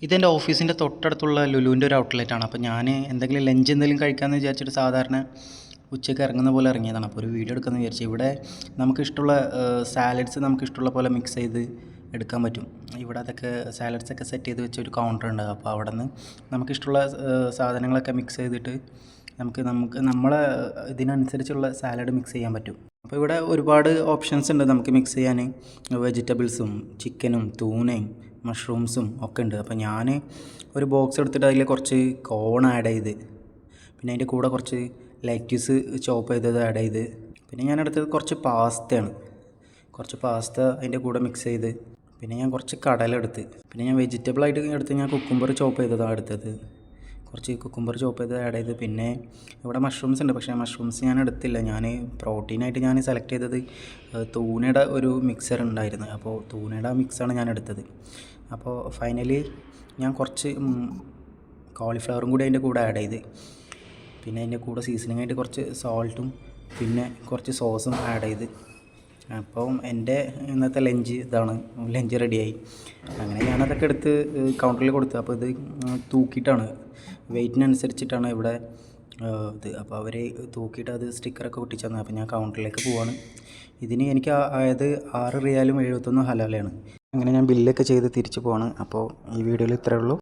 ഇതെൻ്റെ ഓഫീസിൻ്റെ തൊട്ടടുത്തുള്ള ലുലുവിൻ്റെ ഒരു ഔട്ട്ലെറ്റാണ്. അപ്പോൾ ഞാൻ എന്തെങ്കിലും കഴിക്കാമെന്ന് വിചാരിച്ചിട്ട് സാധാരണ ഉച്ചയ്ക്ക് ഇറങ്ങുന്ന പോലെ ഇറങ്ങിയതാണ്. അപ്പോൾ ഒരു വീഡിയോ എടുക്കാമെന്ന് വിചാരിച്ചു. ഇവിടെ നമുക്കിഷ്ടമുള്ള സാലഡ്സ് നമുക്കിഷ്ടമുള്ള പോലെ മിക്സ് ചെയ്ത് എടുക്കാൻ പറ്റും. ഇവിടെ അതൊക്കെ സാലഡ്സൊക്കെ സെറ്റ് ചെയ്ത് വെച്ച ഒരു കൗണ്ടർ ഉണ്ട്. അപ്പോൾ അവിടെ നിന്ന് നമുക്കിഷ്ടമുള്ള സാധനങ്ങളൊക്കെ മിക്സ് ചെയ്തിട്ട് നമുക്ക് നമ്മളെ ഇതിനനുസരിച്ചുള്ള സാലഡ് മിക്സ് ചെയ്യാൻ പറ്റും. അപ്പോൾ ഇവിടെ ഒരുപാട് ഓപ്ഷൻസ് ഉണ്ട് നമുക്ക് മിക്സ് ചെയ്യാൻ. വെജിറ്റബിൾസും ചിക്കനും തൂനയും മഷ്റൂംസും ഒക്കെ ഉണ്ട്. അപ്പോൾ ഞാൻ ഒരു ബോക്സ് എടുത്തിട്ട് അതിൽ കുറച്ച് കോൺ ആഡ് ചെയ്ത്, പിന്നെ അതിൻ്റെ കൂടെ കുറച്ച് ലെറ്റ്യൂസ് ചോപ്പ് ചെയ്തത് ആഡ് ചെയ്ത്, പിന്നെ ഞാൻ എടുത്തത് കുറച്ച് പാസ്തയാണ്. കുറച്ച് പാസ്ത അതിൻ്റെ കൂടെ മിക്സ് ചെയ്ത്, പിന്നെ ഞാൻ കുറച്ച് കടലെടുത്ത്, പിന്നെ ഞാൻ വെജിറ്റബിളായിട്ട് എടുത്ത് ഞാൻ കുക്കുംബർ ചോപ്പ് ചെയ്തതാണ് എടുത്തത്. കുറച്ച് കുക്കുംബർ ചോപ്പ് ചെയ്ത് ആഡ് ചെയ്ത്, പിന്നെ ഇവിടെ മഷ്റൂംസ് ഉണ്ട്. പക്ഷേ മഷ്റൂംസ് ഞാൻ എടുത്തില്ല. ഞാൻ പ്രോട്ടീനായിട്ട് ഞാൻ സെലക്ട് ചെയ്തത് തൂനയുടെ ഒരു മിക്സർ ഉണ്ടായിരുന്നു. അപ്പോൾ തൂനയുടെ മിക്സാണ് ഞാൻ എടുത്തത്. അപ്പോൾ ഫൈനലി ഞാൻ കുറച്ച് കോളിഫ്ലവറും കൂടി അതിൻ്റെ കൂടെ ആഡ് ചെയ്ത്, പിന്നെ അതിൻ്റെ കൂടെ സീസണിങ് ആയിട്ട് കുറച്ച് സോൾട്ടും പിന്നെ കുറച്ച് സോസും ആഡ് ചെയ്ത്. അപ്പം എൻ്റെ ഇന്നത്തെ ലഞ്ച് റെഡിയായി. അങ്ങനെ ഞാനതൊക്കെ എടുത്ത് കൗണ്ടറിൽ കൊടുത്തു. അപ്പോൾ ഇത് തൂക്കിയിട്ടാണ്, വെയ്റ്റിനനുസരിച്ചിട്ടാണ് ഇവിടെ ഇത്. അപ്പോൾ അവർ തൂക്കിയിട്ട് അത് സ്റ്റിക്കറൊക്കെ ഒട്ടിച്ചു തന്നു. അപ്പോൾ ഞാൻ കൗണ്ടറിലേക്ക് പോവാണ്. ഇതിന് എനിക്ക് ആയത് 6 റിയാലും 71 ഹലാലയാണ്. അങ്ങനെ ഞാൻ ബില്ലൊക്കെ ചെയ്ത് തിരിച്ചു പോവാണ്. അപ്പോൾ ഈ വീഡിയോയിൽ ഇത്രയേ ഉള്ളൂ.